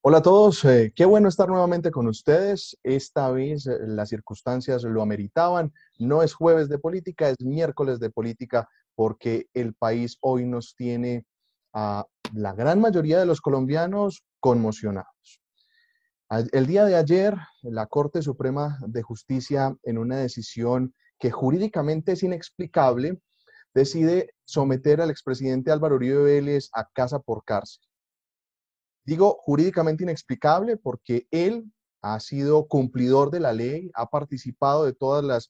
Hola a todos, qué bueno estar nuevamente con ustedes. Esta vez las circunstancias lo ameritaban. No es jueves de política, es miércoles de política porque el país hoy nos tiene a la gran mayoría de los colombianos conmocionados. El día de ayer, la Corte Suprema de Justicia, en una decisión que jurídicamente es inexplicable, decide someter al expresidente Álvaro Uribe Vélez a casa por cárcel. Digo jurídicamente inexplicable porque él ha sido cumplidor de la ley, ha participado de todas las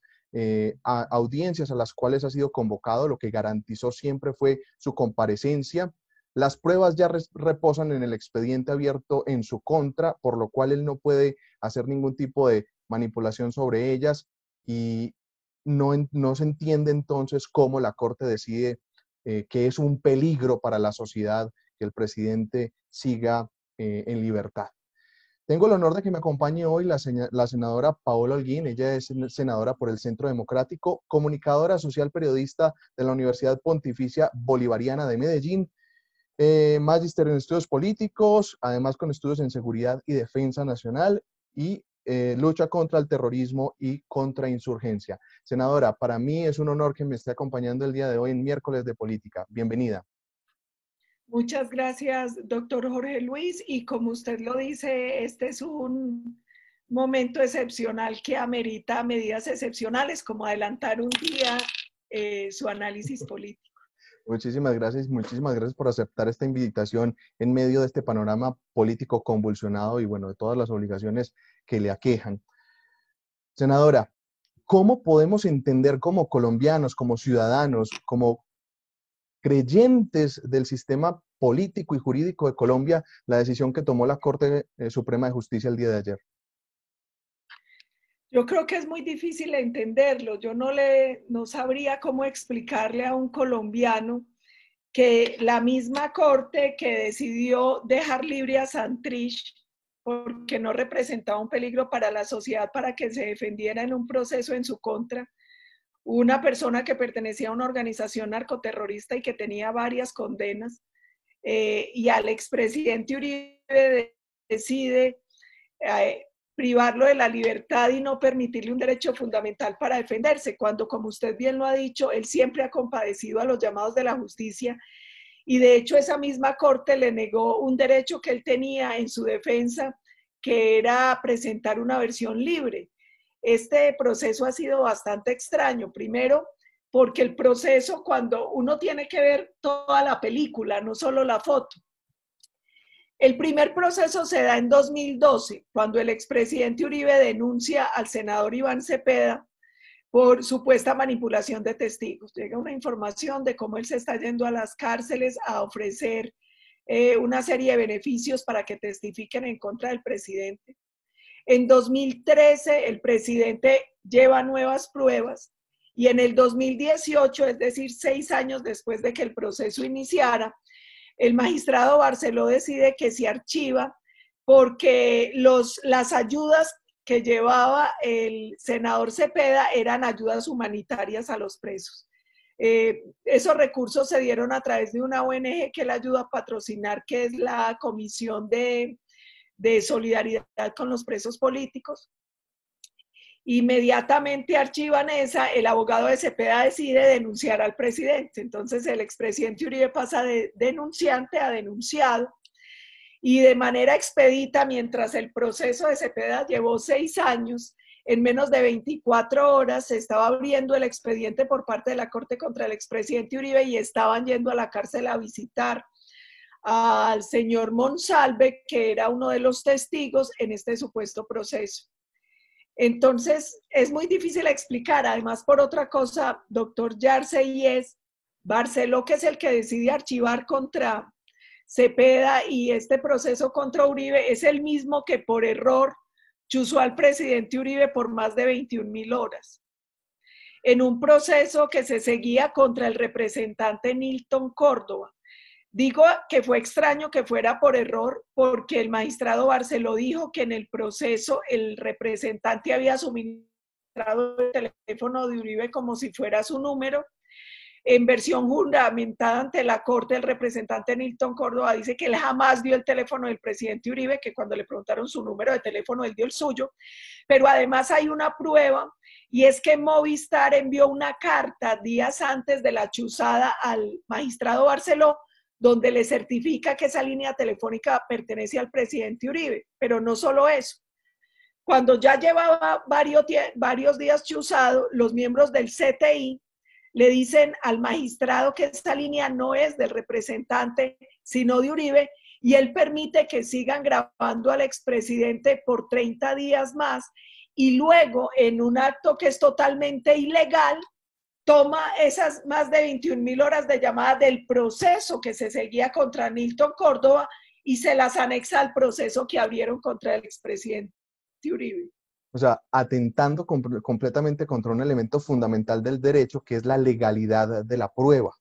audiencias a las cuales ha sido convocado, lo que garantizó siempre fue su comparecencia. Las pruebas ya reposan en el expediente abierto en su contra, por lo cual él no puede hacer ningún tipo de manipulación sobre ellas y no se entiende entonces cómo la Corte decide que es un peligro para la sociedad que el presidente siga en libertad. Tengo el honor de que me acompañe hoy la senadora Paola Holguín. Ella es senadora por el Centro Democrático, comunicadora social periodista de la Universidad Pontificia Bolivariana de Medellín, magíster en estudios políticos, además con estudios en seguridad y defensa nacional y lucha contra el terrorismo y contra insurgencia. Senadora, para mí es un honor que me esté acompañando el día de hoy en Miércoles de Política. Bienvenida. Muchas gracias, doctor Jorge Luis. Y como usted lo dice, este es un momento excepcional que amerita medidas excepcionales, como adelantar un día su análisis político. Muchísimas gracias por aceptar esta invitación en medio de este panorama político convulsionado y bueno, de todas las obligaciones que le aquejan. Senadora, ¿cómo podemos entender como colombianos, como ciudadanos, como creyentes del sistema político y jurídico de Colombia la decisión que tomó la Corte Suprema de Justicia el día de ayer? Yo creo que es muy difícil entenderlo. Yo no sabría cómo explicarle a un colombiano que la misma corte que decidió dejar libre a Santrich porque no representaba un peligro para la sociedad para que se defendiera en un proceso en su contra, una persona que pertenecía a una organización narcoterrorista y que tenía varias condenas, y al expresidente Uribe decide eh, privarlo de la libertad y no permitirle un derecho fundamental para defenderse, cuando, como usted bien lo ha dicho, él siempre ha compadecido a los llamados de la justicia y de hecho esa misma corte le negó un derecho que él tenía en su defensa, que era presentar una versión libre. Este proceso ha sido bastante extraño. Primero, porque el proceso, cuando uno tiene que ver toda la película, no solo la foto. El primer proceso se da en 2012, cuando el expresidente Uribe denuncia al senador Iván Cepeda por supuesta manipulación de testigos. Llega una información de cómo él se está yendo a las cárceles a ofrecer una serie de beneficios para que testifiquen en contra del presidente. En 2013 el presidente lleva nuevas pruebas y en el 2018, es decir, 6 años después de que el proceso iniciara, el magistrado Barceló decide que se archiva porque las ayudas que llevaba el senador Cepeda eran ayudas humanitarias a los presos. Esos recursos se dieron a través de una ONG que él ayuda a patrocinar, que es la Comisión de Solidaridad con los Presos Políticos. Inmediatamente archivan esa, el abogado de Cepeda decide denunciar al presidente. Entonces el expresidente Uribe pasa de denunciante a denunciado y de manera expedita, mientras el proceso de Cepeda llevó 6 años, en menos de 24 horas se estaba abriendo el expediente por parte de la Corte contra el expresidente Uribe y estaban yendo a la cárcel a visitar al señor Monsalve, que era uno de los testigos en este supuesto proceso. Entonces, es muy difícil explicar. Además, por otra cosa, doctor Yarse, y es Barceló, que es el que decide archivar contra Cepeda, y este proceso contra Uribe es el mismo que por error chuzó al presidente Uribe por más de 21.000 horas. En un proceso que se seguía contra el representante Nilton Córdoba. Digo que fue extraño que fuera por error, porque el magistrado Barceló dijo que en el proceso el representante había suministrado el teléfono de Uribe como si fuera su número. en versión juramentada ante la Corte, el representante Nilton Córdoba dice que él jamás dio el teléfono del presidente Uribe, que cuando le preguntaron su número de teléfono, él dio el suyo. Pero además hay una prueba, y es que Movistar envió una carta días antes de la chuzada al magistrado Barceló, donde le certifica que esa línea telefónica pertenece al presidente Uribe. Pero no solo eso. Cuando ya llevaba varios días chuzado, los miembros del CTI le dicen al magistrado que esta línea no es del representante, sino de Uribe, y él permite que sigan grabando al expresidente por 30 días más, y luego, en un acto que es totalmente ilegal, toma esas más de 21.000 horas de llamada del proceso que se seguía contra Nilton Córdoba y se las anexa al proceso que abrieron contra el expresidente Uribe. O sea, atentando completamente contra un elemento fundamental del derecho, que es la legalidad de la prueba.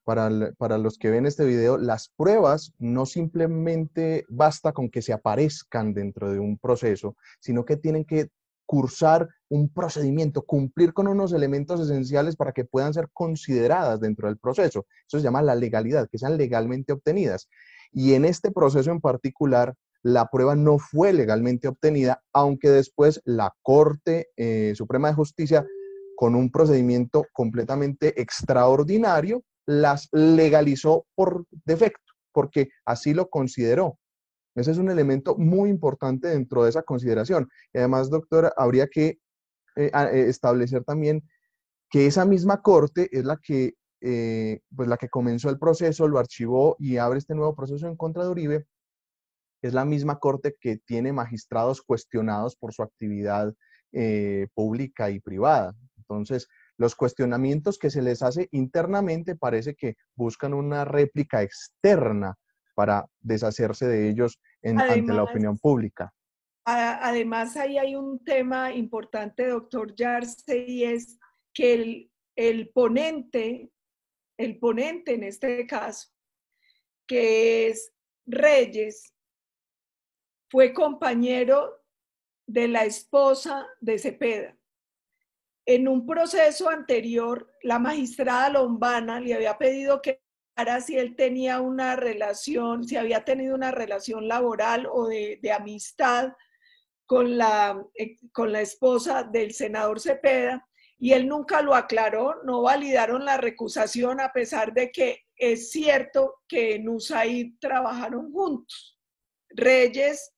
Para los que ven este video, las pruebas no simplemente basta con que se aparezcan dentro de un proceso, sino que tienen que cursar un procedimiento, cumplir con unos elementos esenciales para que puedan ser consideradas dentro del proceso. Eso se llama la legalidad, que sean legalmente obtenidas. Y en este proceso en particular, la prueba no fue legalmente obtenida, aunque después la Corte Suprema de Justicia, con un procedimiento completamente extraordinario, las legalizó por defecto, porque así lo consideró. Ese es un elemento muy importante dentro de esa consideración. Y además, doctora, habría que establecer también que esa misma Corte es pues la que comenzó el proceso, lo archivó y abre este nuevo proceso en contra de Uribe. Es la misma Corte que tiene magistrados cuestionados por su actividad pública y privada. Entonces, los cuestionamientos que se les hace internamente parece que buscan una réplica externa para deshacerse de ellos ante la opinión pública. Además, ahí hay un tema importante, doctor Yarse, y es que el ponente en este caso, que es Reyes, fue compañero de la esposa de Cepeda. En un proceso anterior, la magistrada Lombana le había pedido que si él tenía una relación, si había tenido una relación laboral o de amistad con la esposa del senador Cepeda, y él nunca lo aclaró, no validaron la recusación, a pesar de que es cierto que en USAID trabajaron juntos, Reyes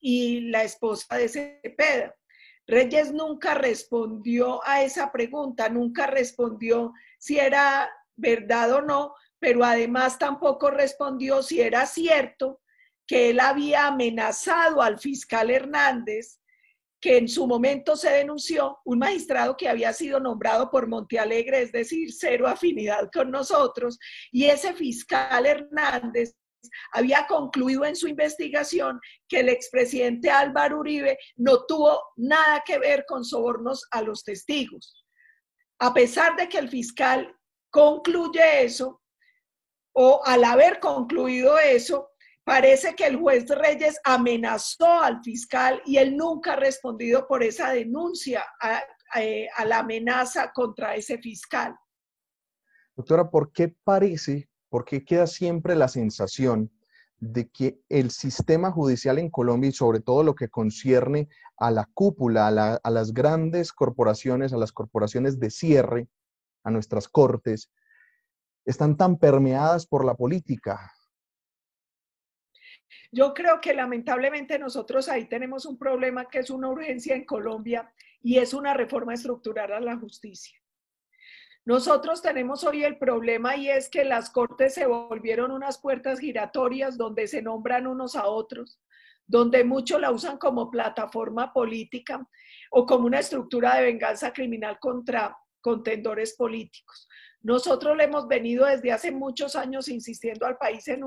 y la esposa de Cepeda. Reyes nunca respondió a esa pregunta, nunca respondió si era verdad o no, pero además tampoco respondió si era cierto que él había amenazado al fiscal Hernández, que en su momento se denunció, un magistrado que había sido nombrado por Montealegre, es decir, cero afinidad con nosotros, y ese fiscal Hernández había concluido en su investigación que el expresidente Álvaro Uribe no tuvo nada que ver con sobornos a los testigos. A pesar de que el fiscal concluye eso, o al haber concluido eso, parece que el juez Reyes amenazó al fiscal y él nunca ha respondido por esa denuncia a la amenaza contra ese fiscal. Doctora, ¿por qué queda siempre la sensación de que el sistema judicial en Colombia, y sobre todo lo que concierne a la cúpula, a las grandes corporaciones, a las corporaciones de cierre, a nuestras cortes, están tan permeadas por la política? Yo creo que lamentablemente nosotros ahí tenemos un problema que es una urgencia en Colombia, y es una reforma estructural a la justicia. Nosotros tenemos hoy el problema, y es que las cortes se volvieron unas puertas giratorias donde se nombran unos a otros, donde muchos la usan como plataforma política o como una estructura de venganza criminal contra contendores políticos. Nosotros le hemos venido desde hace muchos años insistiendo al país en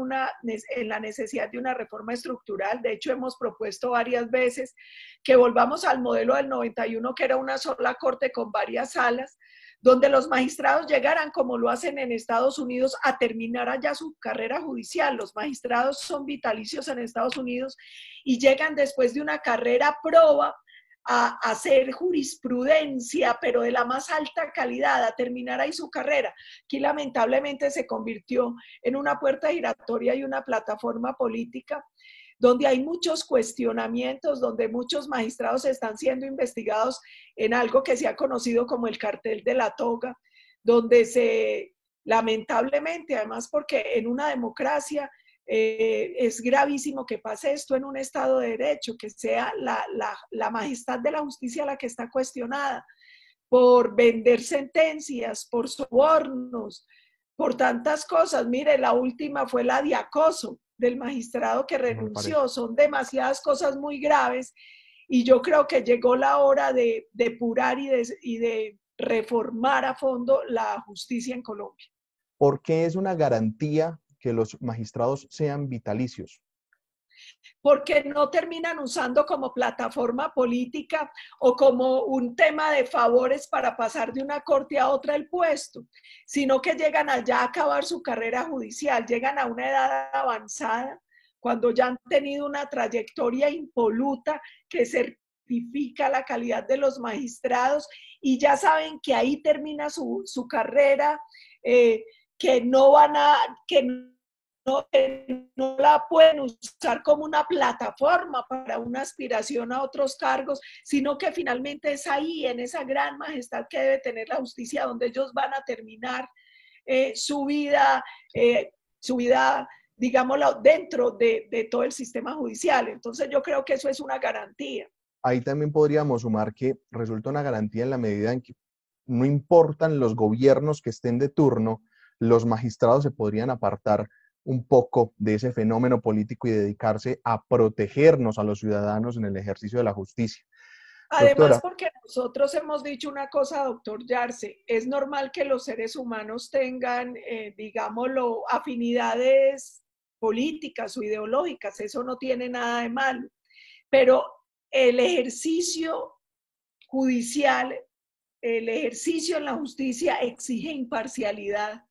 la necesidad de una reforma estructural. De hecho, hemos propuesto varias veces que volvamos al modelo del 91, que era una sola corte con varias salas, donde los magistrados llegaran, como lo hacen en Estados Unidos, a terminar allá su carrera judicial. Los magistrados son vitalicios en Estados Unidos y llegan después de una carrera proba a hacer jurisprudencia, pero de la más alta calidad, a terminar ahí su carrera. Aquí lamentablemente se convirtió en una puerta giratoria y una plataforma política donde hay muchos cuestionamientos, donde muchos magistrados están siendo investigados en algo que se ha conocido como el cartel de la toga, donde se, lamentablemente, además porque en una democracia es gravísimo que pase esto en un Estado de Derecho, que sea la majestad de la justicia la que está cuestionada por vender sentencias, por sobornos, por tantas cosas. Mire, la última fue la de acoso del magistrado que renunció. Son demasiadas cosas muy graves y yo creo que llegó la hora de depurar y de reformar a fondo la justicia en Colombia. ¿Por qué es una garantía que los magistrados sean vitalicios? Porque no terminan usando como plataforma política o como un tema de favores para pasar de una corte a otra el puesto, sino que llegan allá a acabar su carrera judicial, llegan a una edad avanzada, cuando ya han tenido una trayectoria impoluta que certifica la calidad de los magistrados y ya saben que ahí termina su carrera, que no van a... que no la pueden usar como una plataforma para una aspiración a otros cargos, sino que finalmente es ahí, en esa gran majestad que debe tener la justicia, donde ellos van a terminar su vida, digámoslo, dentro de todo el sistema judicial. Entonces yo creo que eso es una garantía. Ahí también podríamos sumar que resulta una garantía en la medida en que no importan los gobiernos que estén de turno, los magistrados se podrían apartar un poco de ese fenómeno político y dedicarse a protegernos a los ciudadanos en el ejercicio de la justicia. Además, porque nosotros hemos dicho una cosa, doctor Yarse, es normal que los seres humanos tengan, digámoslo, afinidades políticas o ideológicas, eso no tiene nada de malo, pero el ejercicio judicial, el ejercicio en la justicia exige imparcialidad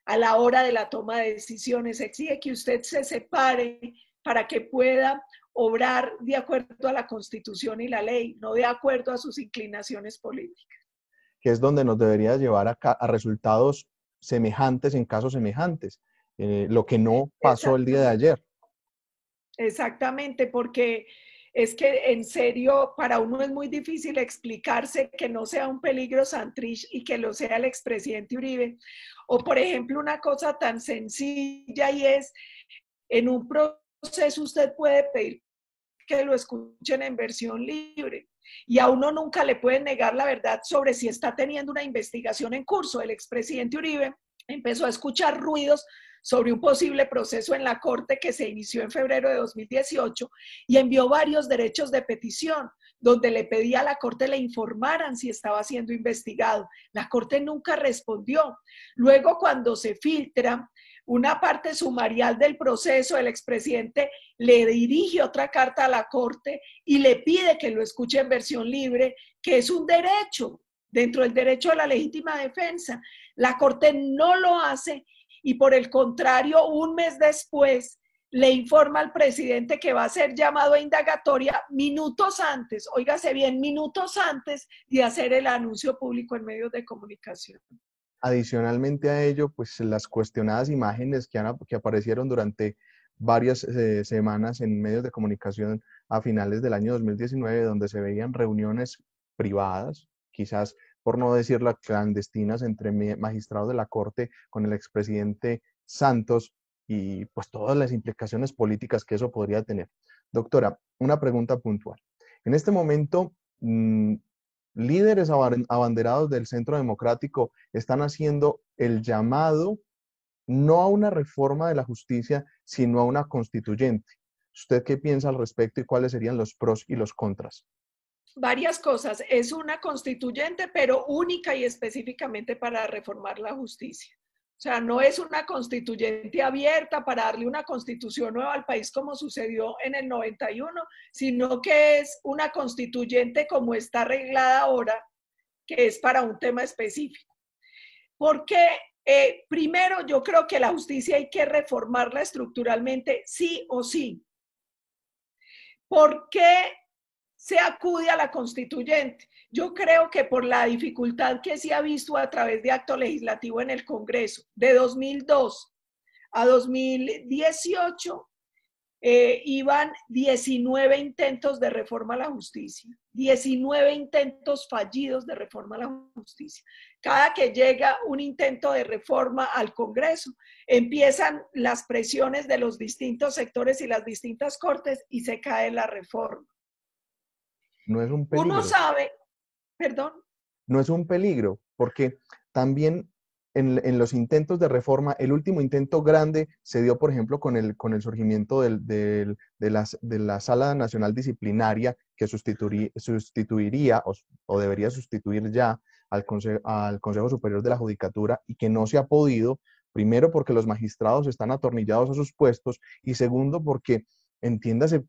a la hora de la toma de decisiones, exige que usted se separe para que pueda obrar de acuerdo a la Constitución y la ley, no de acuerdo a sus inclinaciones políticas. Que es donde nos debería llevar a resultados semejantes en casos semejantes, lo que no pasó el día de ayer. Exactamente, porque es que en serio para uno es muy difícil explicarse que no sea un peligro Santrich y que lo sea el expresidente Uribe. O por ejemplo una cosa tan sencilla y es, en un proceso usted puede pedir que lo escuchen en versión libre y a uno nunca le pueden negar la verdad sobre si está teniendo una investigación en curso. El expresidente Uribe empezó a escuchar ruidos sobre un posible proceso en la Corte que se inició en febrero de 2018 y envió varios derechos de petición donde le pedía a la Corte le informaran si estaba siendo investigado. La Corte nunca respondió. Luego, cuando se filtra una parte sumarial del proceso, el expresidente le dirige otra carta a la Corte y le pide que lo escuche en versión libre, que es un derecho dentro del derecho a la legítima defensa. La Corte no lo hace y por el contrario, un mes después le informa al presidente que va a ser llamado a indagatoria minutos antes, óigase bien, minutos antes de hacer el anuncio público en medios de comunicación. Adicionalmente a ello, pues las cuestionadas imágenes que aparecieron durante varias semanas en medios de comunicación a finales del año 2019, donde se veían reuniones privadas, quizás por no decirlo clandestinas, entre magistrados de la Corte con el expresidente Santos y pues todas las implicaciones políticas que eso podría tener. Doctora, una pregunta puntual. En este momento, líderes abanderados del Centro Democrático están haciendo el llamado no a una reforma de la justicia, sino a una constituyente. ¿Usted qué piensa al respecto y cuáles serían los pros y los contras? Varias cosas. Es una constituyente, pero única y específicamente para reformar la justicia. O sea, no es una constituyente abierta para darle una constitución nueva al país como sucedió en el 91, sino que es una constituyente como está arreglada ahora, que es para un tema específico. Porque primero yo creo que la justicia hay que reformarla estructuralmente sí o sí. ¿Por qué se acude a la constituyente. Yo creo que por la dificultad que se ha visto a través de acto legislativo en el Congreso, de 2002 a 2018, iban 19 intentos de reforma a la justicia, 19 intentos fallidos de reforma a la justicia. Cada que llega un intento de reforma al Congreso, empiezan las presiones de los distintos sectores y las distintas cortes y se cae la reforma. No es un peligro. Uno sabe, perdón. No es un peligro, porque también en los intentos de reforma, el último intento grande se dio, por ejemplo, con el surgimiento de la Sala Nacional Disciplinaria, que sustituiría o debería sustituir ya al Consejo Superior de la Judicatura, y que no se ha podido, primero porque los magistrados están atornillados a sus puestos, y segundo porque, entiéndase,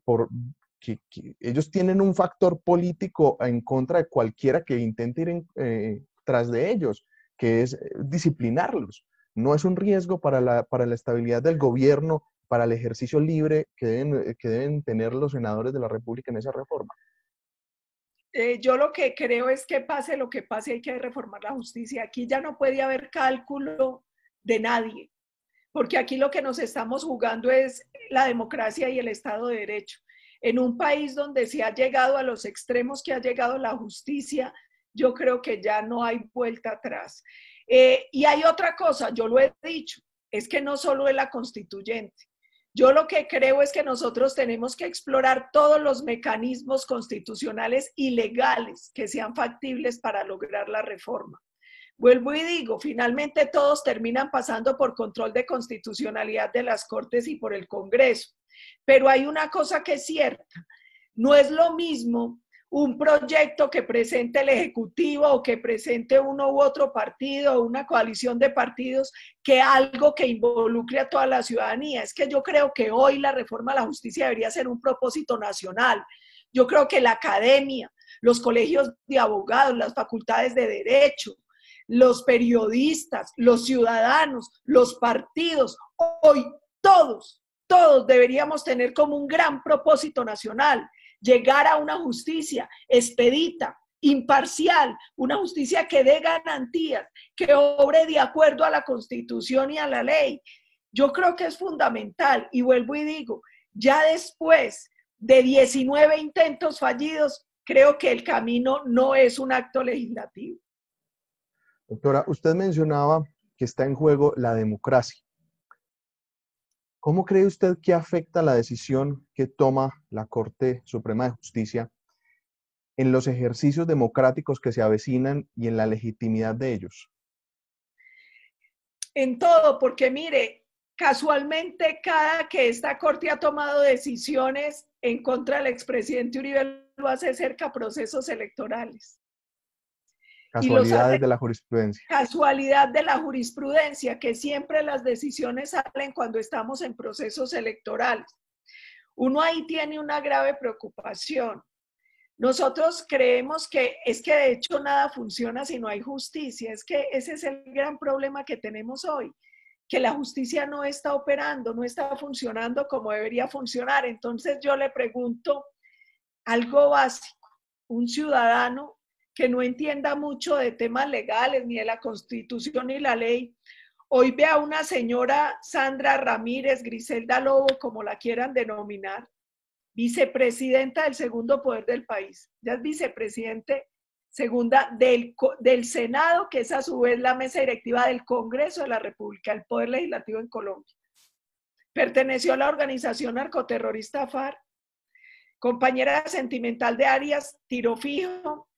que ellos tienen un factor político en contra de cualquiera que intente ir tras de ellos, que es disciplinarlos. No es un riesgo para la estabilidad del gobierno, para el ejercicio libre que deben tener los senadores de la República en esa reforma. Yo lo que creo es que pase lo que pase, hay que reformar la justicia. Aquí ya no puede haber cálculo de nadie, porque aquí lo que nos estamos jugando es la democracia y el Estado de Derecho. En un país donde se ha llegado a los extremos que ha llegado la justicia, yo creo que ya no hay vuelta atrás. Y hay otra cosa, yo lo he dicho, es que no solo es la constituyente. Yo lo que creo es que nosotros tenemos que explorar todos los mecanismos constitucionales y legales que sean factibles para lograr la reforma. Vuelvo y digo, finalmente todos terminan pasando por control de constitucionalidad de las Cortes y por el Congreso. Pero hay una cosa que es cierta, no es lo mismo un proyecto que presente el Ejecutivo o que presente uno u otro partido o una coalición de partidos que algo que involucre a toda la ciudadanía. Es que yo creo que hoy la reforma a la justicia debería ser un propósito nacional. Yo creo que la academia, los colegios de abogados, las facultades de derecho, los periodistas, los ciudadanos, los partidos, hoy todos deberíamos tener como un gran propósito nacional, llegar a una justicia expedita, imparcial, una justicia que dé garantías, que obre de acuerdo a la Constitución y a la ley. Yo creo que es fundamental, y vuelvo y digo, ya después de 19 intentos fallidos, creo que el camino no es un acto legislativo. Doctora, usted mencionaba que está en juego la democracia. ¿Cómo cree usted que afecta la decisión que toma la Corte Suprema de Justicia en los ejercicios democráticos que se avecinan y en la legitimidad de ellos? En todo, porque mire, casualmente cada que esta Corte ha tomado decisiones en contra del expresidente Uribe lo hace cerca a procesos electorales. Casualidades de la jurisprudencia. Casualidad de la jurisprudencia, que siempre las decisiones salen cuando estamos en procesos electorales. Uno ahí tiene una grave preocupación. Nosotros creemos que es que de hecho nada funciona si no hay justicia. Es que ese es el gran problema que tenemos hoy, que la justicia no está operando, no está funcionando como debería funcionar. Entonces yo le pregunto algo básico, un ciudadano que no entienda mucho de temas legales, ni de la Constitución ni la ley, hoy ve a una señora Sandra Ramírez, Griselda Lobo, como la quieran denominar, vicepresidenta del segundo poder del país. Ya es vicepresidente segunda del Senado, que es a su vez la mesa directiva del Congreso de la República, el poder legislativo en Colombia. Perteneció a la organización narcoterrorista FARC, compañera sentimental de Arias Tiro Fijo,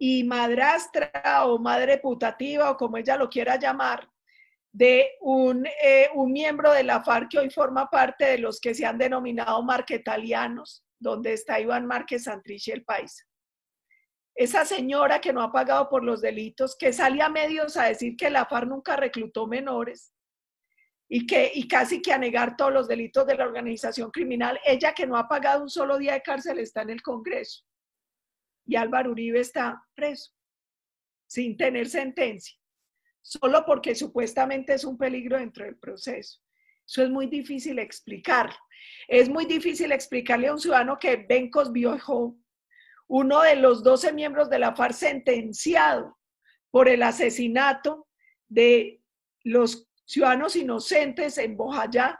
y madrastra o madre putativa, o como ella lo quiera llamar, de un miembro de la FARC que hoy forma parte de los que se han denominado marquetalianos, donde está Iván Márquez Santrich y el Paisa. Esa señora que no ha pagado por los delitos, que sale a medios a decir que la FARC nunca reclutó menores y casi que a negar todos los delitos de la organización criminal, ella que no ha pagado un solo día de cárcel está en el Congreso. Y Álvaro Uribe está preso, sin tener sentencia, solo porque supuestamente es un peligro dentro del proceso. Eso es muy difícil explicarlo. Es muy difícil explicarle a un ciudadano que Bencos viajó uno de los 12 miembros de la FARC sentenciado por el asesinato de los ciudadanos inocentes en Bojayá,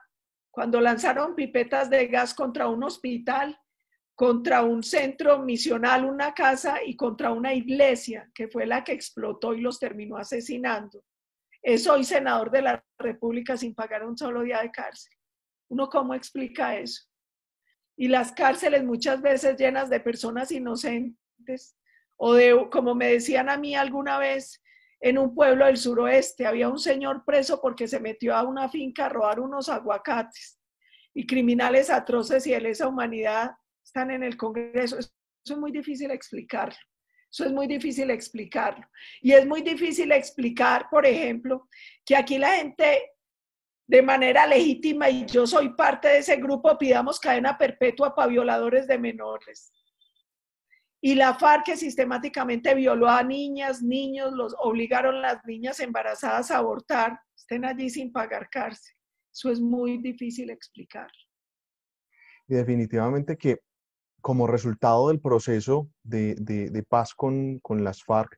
cuando lanzaron pipetas de gas contra un hospital, contra un centro misional, una casa y contra una iglesia, que fue la que explotó y los terminó asesinando. Es hoy senador de la República sin pagar un solo día de cárcel. ¿Uno cómo explica eso? Y las cárceles muchas veces llenas de personas inocentes, o de, como me decían a mí alguna vez, en un pueblo del suroeste, había un señor preso porque se metió a una finca a robar unos aguacates, y criminales atroces y de lesa humanidad están en el Congreso. Eso es muy difícil explicarlo. Eso es muy difícil explicarlo. Y es muy difícil explicar, por ejemplo, que aquí la gente de manera legítima, y yo soy parte de ese grupo, pidamos cadena perpetua para violadores de menores. Y la FARC, que sistemáticamente violó a niñas, niños, los obligaron a las niñas embarazadas a abortar, estén allí sin pagar cárcel. Eso es muy difícil explicar. Y definitivamente que como resultado del proceso de paz con las FARC,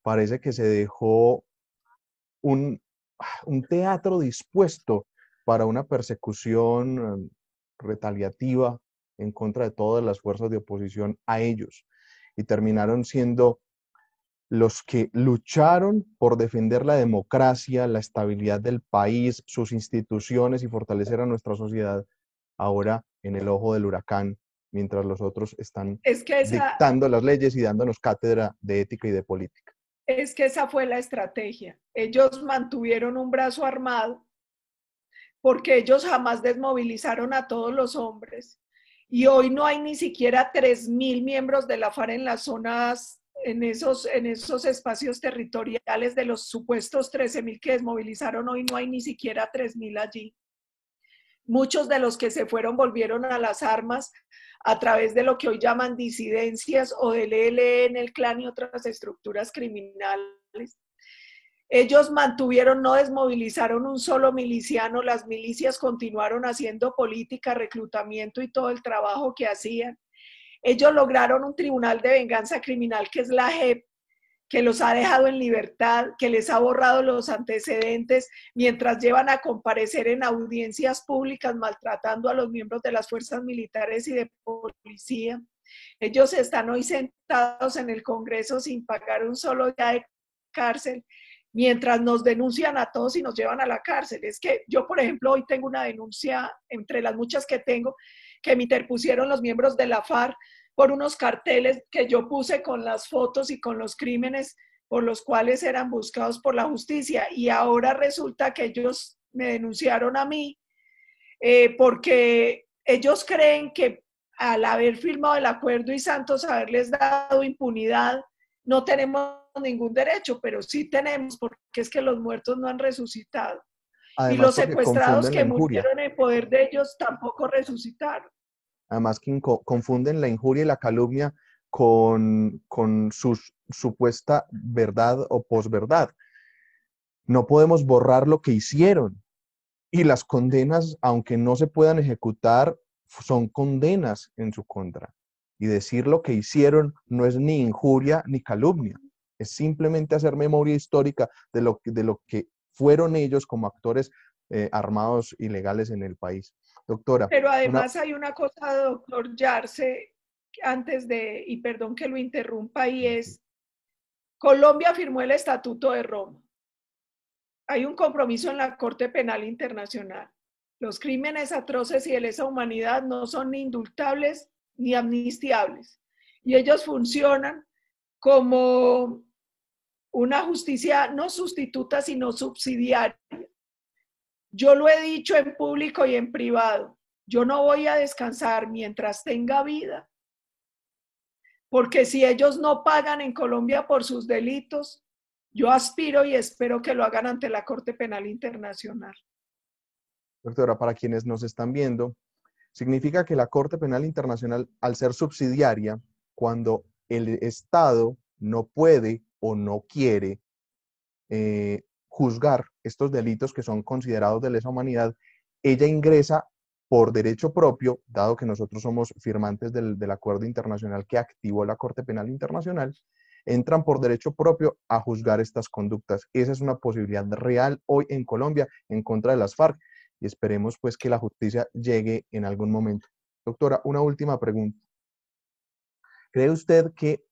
parece que se dejó un, un teatro dispuesto para una persecución retaliativa en contra de todas las fuerzas de oposición a ellos. Y terminaron siendo los que lucharon por defender la democracia, la estabilidad del país, sus instituciones y fortalecer a nuestra sociedad, ahora en el ojo del huracán, mientras los otros están dictando las leyes y dándonos cátedra de ética y de política. Es que esa fue la estrategia. Ellos mantuvieron un brazo armado porque ellos jamás desmovilizaron a todos los hombres. Y hoy no hay ni siquiera 3.000 miembros de la FARC en las zonas, en esos espacios territoriales de los supuestos 13.000 que desmovilizaron. Hoy no hay ni siquiera 3.000 allí. Muchos de los que se fueron volvieron a las armas a través de lo que hoy llaman disidencias o del ELN, el clan y otras estructuras criminales. Ellos mantuvieron, no desmovilizaron un solo miliciano, las milicias continuaron haciendo política, reclutamiento y todo el trabajo que hacían. Ellos lograron un tribunal de venganza criminal que es la JEP, que los ha dejado en libertad, que les ha borrado los antecedentes mientras llevan a comparecer en audiencias públicas maltratando a los miembros de las fuerzas militares y de policía. Ellos están hoy sentados en el Congreso sin pagar un solo día de cárcel, mientras nos denuncian a todos y nos llevan a la cárcel. Es que yo, por ejemplo, hoy tengo una denuncia, entre las muchas que tengo, que me interpusieron los miembros de la FARC por unos carteles que yo puse con las fotos y con los crímenes por los cuales eran buscados por la justicia. Y ahora resulta que ellos me denunciaron a mí porque ellos creen que al haber firmado el acuerdo y Santos haberles dado impunidad, no tenemos ningún derecho, pero sí tenemos, porque es que los muertos no han resucitado. Además, y los secuestrados que murieron en poder de ellos tampoco resucitaron. Además que confunden la injuria y la calumnia con su supuesta verdad o posverdad. No podemos borrar lo que hicieron. Y las condenas, aunque no se puedan ejecutar, son condenas en su contra. Y decir lo que hicieron no es ni injuria ni calumnia. Es simplemente hacer memoria histórica de lo que fueron ellos como actores armados ilegales en el país. Doctora. Pero además hay una cosa, doctor Yarse, antes de, y perdón que lo interrumpa, y es, Colombia firmó el Estatuto de Roma. Hay un compromiso en la Corte Penal Internacional. Los crímenes atroces y de lesa humanidad no son ni indultables ni amnistiables. Y ellos funcionan como una justicia no sustituta, sino subsidiaria. Yo lo he dicho en público y en privado. Yo no voy a descansar mientras tenga vida, porque si ellos no pagan en Colombia por sus delitos, yo aspiro y espero que lo hagan ante la Corte Penal Internacional. Doctora, para quienes nos están viendo, significa que la Corte Penal Internacional, al ser subsidiaria, cuando el Estado no puede o no quiere juzgar estos delitos que son considerados de lesa humanidad, ella ingresa por derecho propio, dado que nosotros somos firmantes del acuerdo internacional que activó la Corte Penal Internacional, entran por derecho propio a juzgar estas conductas. Esa es una posibilidad real hoy en Colombia en contra de las FARC y esperemos pues que la justicia llegue en algún momento. Doctora, una última pregunta. ¿Cree usted que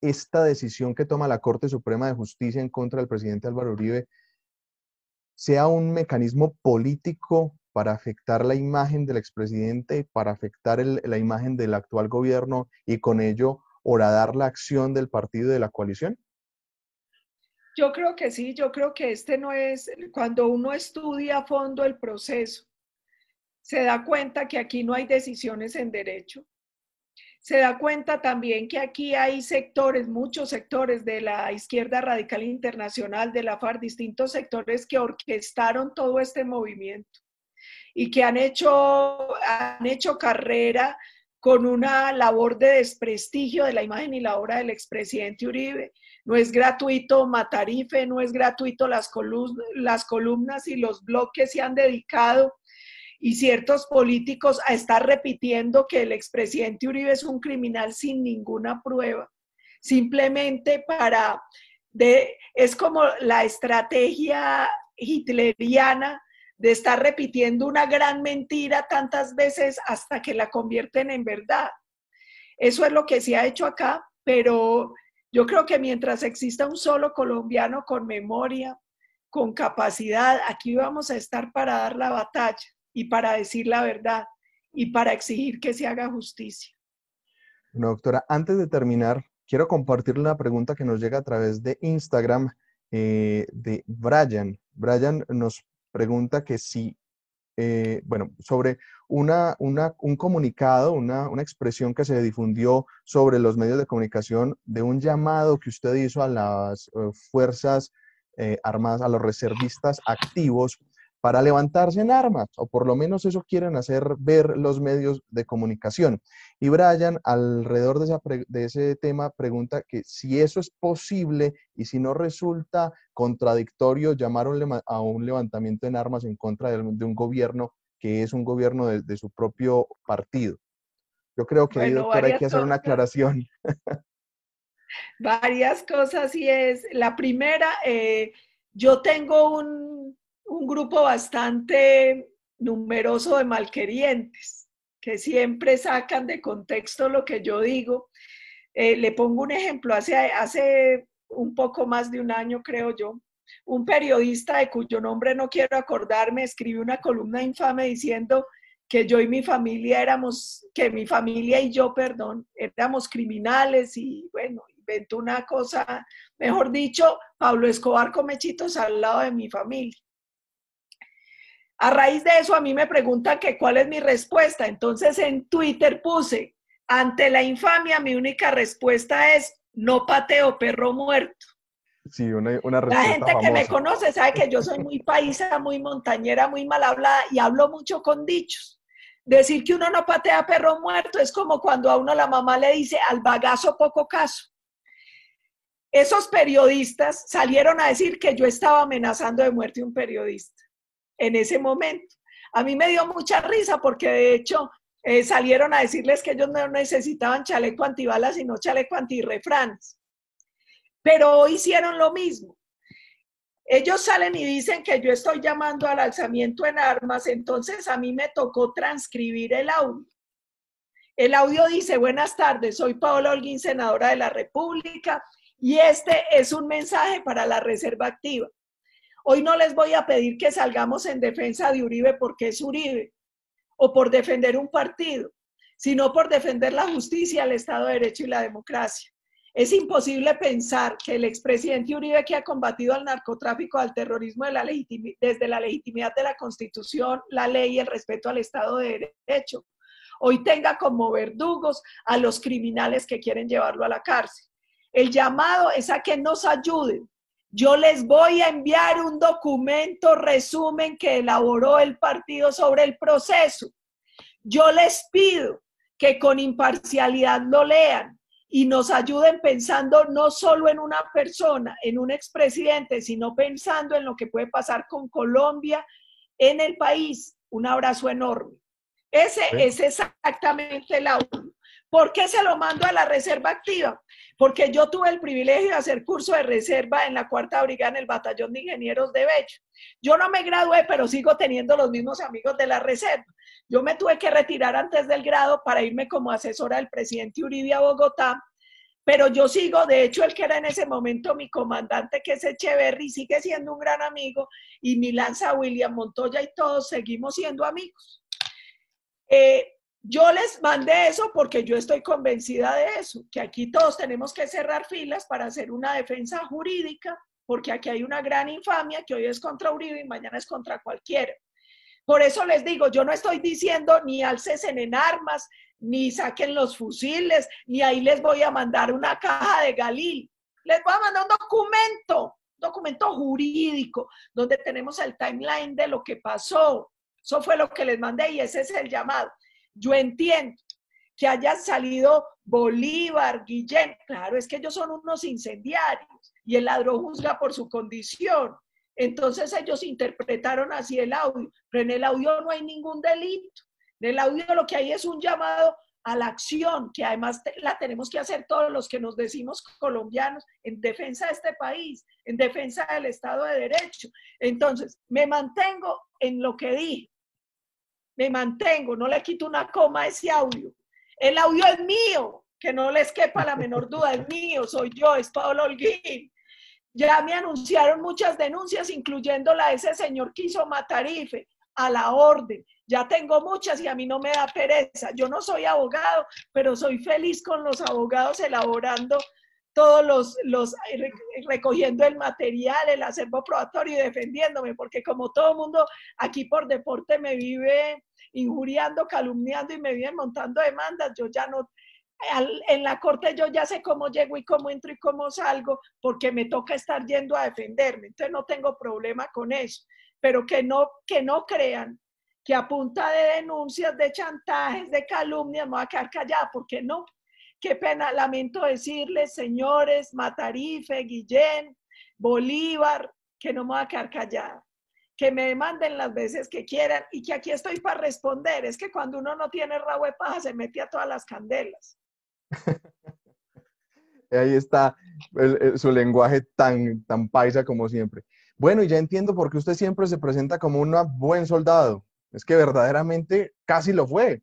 esta decisión que toma la Corte Suprema de Justicia en contra del presidente Álvaro Uribe sea un mecanismo político para afectar la imagen del expresidente, para afectar la imagen del actual gobierno y con ello horadar la acción del partido y de la coalición? Yo creo que sí, yo creo que este no es, cuando uno estudia a fondo el proceso, se da cuenta que aquí no hay decisiones en derecho. Se da cuenta también que aquí hay sectores, muchos sectores de la izquierda radical internacional, de la FARC, distintos sectores que orquestaron todo este movimiento y que han hecho carrera con una labor de desprestigio de la imagen y la obra del expresidente Uribe. No es gratuito Matarife, no es gratuito las columnas y los blogs que se han dedicado y ciertos políticos a estar repitiendo que el expresidente Uribe es un criminal sin ninguna prueba, simplemente es como la estrategia hitleriana de estar repitiendo una gran mentira tantas veces hasta que la convierten en verdad. Eso es lo que se ha hecho acá, pero yo creo que mientras exista un solo colombiano con memoria, con capacidad, aquí vamos a estar para dar la batalla y para decir la verdad y para exigir que se haga justicia. Bueno, doctora, antes de terminar, quiero compartirle una pregunta que nos llega a través de Instagram de Brian. Brian nos pregunta que si, bueno, sobre un comunicado, una expresión que se difundió sobre los medios de comunicación de un llamado que usted hizo a las fuerzas armadas, a los reservistas activos para levantarse en armas, o por lo menos eso quieren hacer ver los medios de comunicación. Y Brian, alrededor de ese tema, pregunta que si eso es posible y si no resulta contradictorio llamar a un levantamiento en armas en contra de un gobierno que es un gobierno de su propio partido. Yo creo que ahí, Bueno, doctora, hay que hacer una aclaración. varias cosas y es, la primera, yo tengo un grupo bastante numeroso de malquerientes que siempre sacan de contexto lo que yo digo. Le pongo un ejemplo, hace un poco más de un año, creo yo, un periodista de cuyo nombre no quiero acordarme, escribió una columna infame diciendo que yo y mi familia que mi familia y yo, perdón, éramos criminales y bueno, inventó una cosa, mejor dicho, Pablo Escobar come chitos al lado de mi familia. A raíz de eso a mí me preguntan que cuál es mi respuesta, entonces en Twitter puse, ante la infamia mi única respuesta es no pateo perro muerto. Sí, una La respuesta gente que me famosa. conoce sabe que yo soy muy paisa, muy montañera, muy mal hablada y hablo mucho con dichos. Decir que uno no patea perro muerto es como cuando a uno la mamá le dice al bagazo poco caso. Esos periodistas salieron a decir que yo estaba amenazando de muerte a un periodista en ese momento. A mí me dio mucha risa porque de hecho salieron a decirles que ellos no necesitaban chaleco antibalas sino chaleco antirrefranes. Pero hicieron lo mismo. Ellos salen y dicen que yo estoy llamando al alzamiento en armas, entonces a mí me tocó transcribir el audio. El audio dice, buenas tardes, soy Paola Holguín, senadora de la República, y este es un mensaje para la Reserva Activa. Hoy no les voy a pedir que salgamos en defensa de Uribe porque es Uribe, o por defender un partido, sino por defender la justicia, el Estado de Derecho y la democracia. Es imposible pensar que el expresidente Uribe, que ha combatido al narcotráfico, al terrorismo desde la legitimidad de la Constitución, la ley y el respeto al Estado de Derecho, hoy tenga como verdugos a los criminales que quieren llevarlo a la cárcel. El llamado es a que nos ayuden. Yo les voy a enviar un documento resumen que elaboró el partido sobre el proceso. Yo les pido que con imparcialidad lo lean y nos ayuden pensando no solo en una persona, en un expresidente, sino pensando en lo que puede pasar con Colombia en el país. Un abrazo enorme. Ese ¿Sí? es exactamente el audio. ¿Por qué se lo mando a la reserva activa? Porque yo tuve el privilegio de hacer curso de reserva en la 4ª Brigada en el Batallón de Ingenieros de Bello. Yo no me gradué, pero sigo teniendo los mismos amigos de la reserva. Yo me tuve que retirar antes del grado para irme como asesora del presidente Uribe a Bogotá, pero yo sigo, de hecho, el que era en ese momento mi comandante, que es Echeverry, sigue siendo un gran amigo, y mi lanza William Montoya y todos seguimos siendo amigos. Yo les mandé eso porque yo estoy convencida de eso, que aquí todos tenemos que cerrar filas para hacer una defensa jurídica, porque aquí hay una gran infamia que hoy es contra Uribe y mañana es contra cualquiera. Por eso les digo, yo no estoy diciendo ni alcen en armas, ni saquen los fusiles, ni ahí les voy a mandar una caja de Galil. Les voy a mandar un documento jurídico, donde tenemos el timeline de lo que pasó. Eso fue lo que les mandé y ese es el llamado. Yo entiendo que hayan salido Bolívar, Guillén, claro, es que ellos son unos incendiarios y el ladrón juzga por su condición. Entonces ellos interpretaron así el audio, pero en el audio no hay ningún delito. En el audio lo que hay es un llamado a la acción, que además la tenemos que hacer todos los que nos decimos colombianos en defensa de este país, en defensa del Estado de Derecho. Entonces, me mantengo en lo que dije. Me mantengo, no le quito una coma a ese audio. El audio es mío, que no les quepa la menor duda, es mío, soy yo, es Pablo Holguín. Ya me anunciaron muchas denuncias, incluyendo la de ese señor que hizo Matarife, a la orden. Ya tengo muchas y a mí no me da pereza. Yo no soy abogado, pero soy feliz con los abogados elaborando todos recogiendo el material, el acervo probatorio y defendiéndome, porque como todo mundo aquí por deporte me vive injuriando, calumniando y me vive montando demandas, yo ya no, en la corte yo ya sé cómo llego y cómo entro y cómo salgo, porque me toca estar yendo a defenderme, entonces no tengo problema con eso, pero que no crean que a punta de denuncias, de chantajes, de calumnias, me voy a quedar callada, porque no. Qué pena, lamento decirles, señores, Matarife, Guillén, Bolívar, que no me voy a quedar callada, que me demanden las veces que quieran y que aquí estoy para responder. Es que cuando uno no tiene rabo de paja se mete a todas las candelas. Ahí está su lenguaje tan paisa como siempre. Bueno, y ya entiendo por qué usted siempre se presenta como un buen soldado. Es que verdaderamente casi lo fue.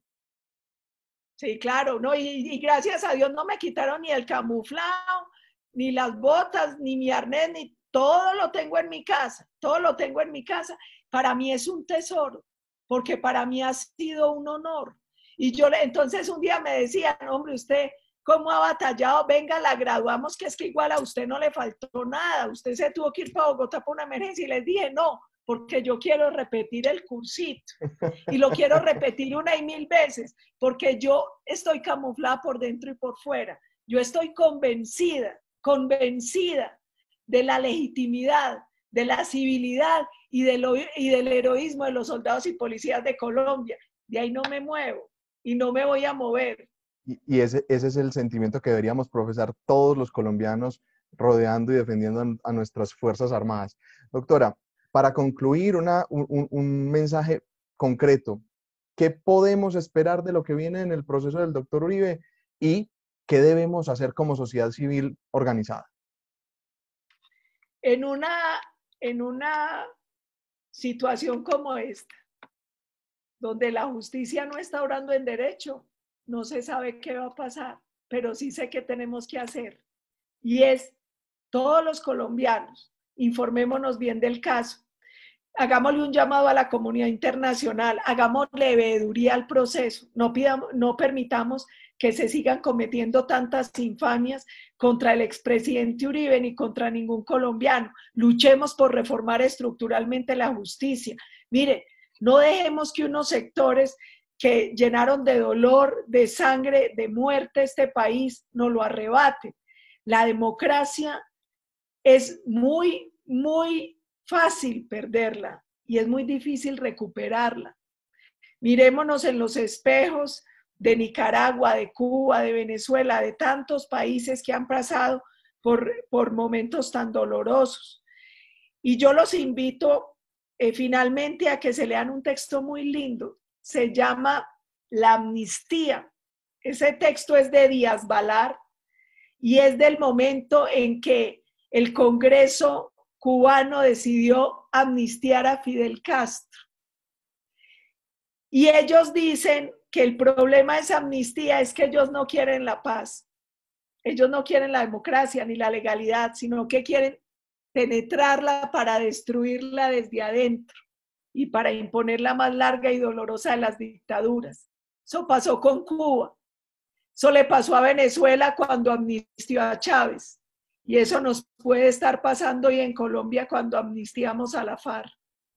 Sí, claro, ¿no? Y gracias a Dios no me quitaron ni el camuflado, ni las botas, ni mi arnés, ni todo lo tengo en mi casa, todo lo tengo en mi casa. Para mí es un tesoro, porque para mí ha sido un honor. Y yo entonces un día me decían, hombre, usted cómo ha batallado, venga, la graduamos, que es que igual a usted no le faltó nada, usted se tuvo que ir para Bogotá por una emergencia y les dije, no, porque yo quiero repetir el cursito y lo quiero repetir 1.000 veces, porque yo estoy camuflada por dentro y por fuera. Yo estoy convencida de la legitimidad, de la civilidad y del heroísmo de los soldados y policías de Colombia. De ahí no me muevo y no me voy a mover. Y ese es el sentimiento que deberíamos profesar todos los colombianos rodeando y defendiendo a nuestras Fuerzas Armadas. Doctora, para concluir, un mensaje concreto. ¿Qué podemos esperar de lo que viene en el proceso del doctor Uribe y qué debemos hacer como sociedad civil organizada? En una situación como esta, donde la justicia no está obrando en derecho, no se sabe qué va a pasar, pero sí sé qué tenemos que hacer. Y es, todos los colombianos, informémonos bien del caso, hagámosle un llamado a la comunidad internacional, hagámosle veeduría al proceso, no permitamos que se sigan cometiendo tantas infamias contra el expresidente Uribe ni contra ningún colombiano. Luchemos por reformar estructuralmente la justicia. Mire, no dejemos que unos sectores que llenaron de dolor, de sangre, de muerte este país nos lo arrebaten. La democracia es muy, muy fácil perderla y es muy difícil recuperarla. Mirémonos en los espejos de Nicaragua, de Cuba, de Venezuela, de tantos países que han pasado por momentos tan dolorosos. Y yo los invito finalmente a que se lean un texto muy lindo. Se llama la amnistía. Ese texto es de Díaz Balar y es del momento en que el Congreso cubano decidió amnistiar a Fidel Castro. Y ellos dicen que el problema de esa amnistía es que ellos no quieren la paz, ellos no quieren la democracia ni la legalidad, sino que quieren penetrarla para destruirla desde adentro y para imponer la más larga y dolorosa de las dictaduras. Eso pasó con Cuba, eso le pasó a Venezuela cuando amnistió a Chávez, y eso nos puede estar pasando hoy en Colombia cuando amnistiamos a la FARC.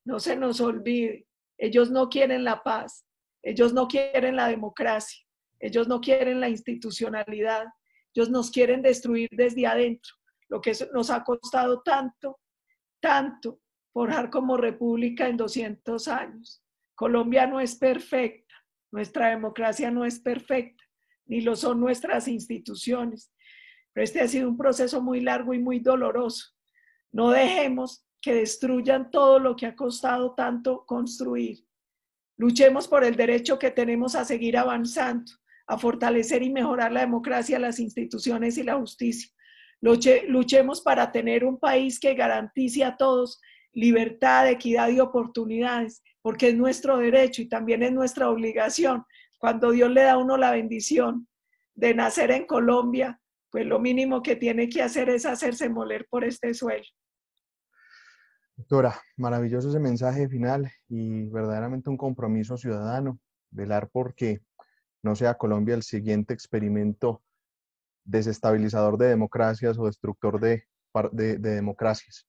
No se nos olvide, ellos no quieren la paz, ellos no quieren la democracia, ellos no quieren la institucionalidad, ellos nos quieren destruir desde adentro, lo que nos ha costado tanto, tanto forjar como república en 200 años. Colombia no es perfecta, nuestra democracia no es perfecta, ni lo son nuestras instituciones, pero este ha sido un proceso muy largo y muy doloroso. No dejemos que destruyan todo lo que ha costado tanto construir. Luchemos por el derecho que tenemos a seguir avanzando, a fortalecer y mejorar la democracia, las instituciones y la justicia. Luchemos para tener un país que garantice a todos libertad, equidad y oportunidades, porque es nuestro derecho y también es nuestra obligación. Cuando Dios le da a uno la bendición de nacer en Colombia, pues lo mínimo que tiene que hacer es hacerse moler por este suelo. Doctora, maravilloso ese mensaje final y verdaderamente un compromiso ciudadano, velar porque no sea Colombia el siguiente experimento desestabilizador de democracias o destructor de democracias.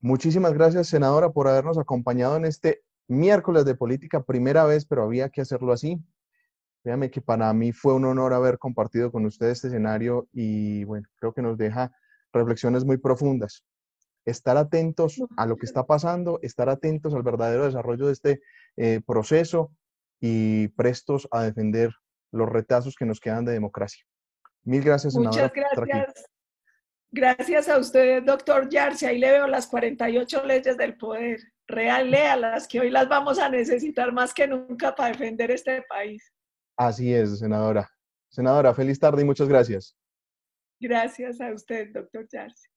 Muchísimas gracias, senadora, por habernos acompañado en este miércoles de política, primera vez, pero había que hacerlo así. Créame que para mí fue un honor haber compartido con usted este escenario y bueno, creo que nos deja reflexiones muy profundas. Estar atentos a lo que está pasando, estar atentos al verdadero desarrollo de este proceso y prestos a defender los retazos que nos quedan de democracia. Mil gracias, senadora, Muchas por estar aquí. gracias. Gracias a usted, doctor Yarce. Ahí le veo las 48 leyes del poder. Real, léalas, que hoy las vamos a necesitar más que nunca para defender este país. Así es, senadora. Senadora, feliz tarde y muchas gracias. Gracias a usted, doctor Yarce.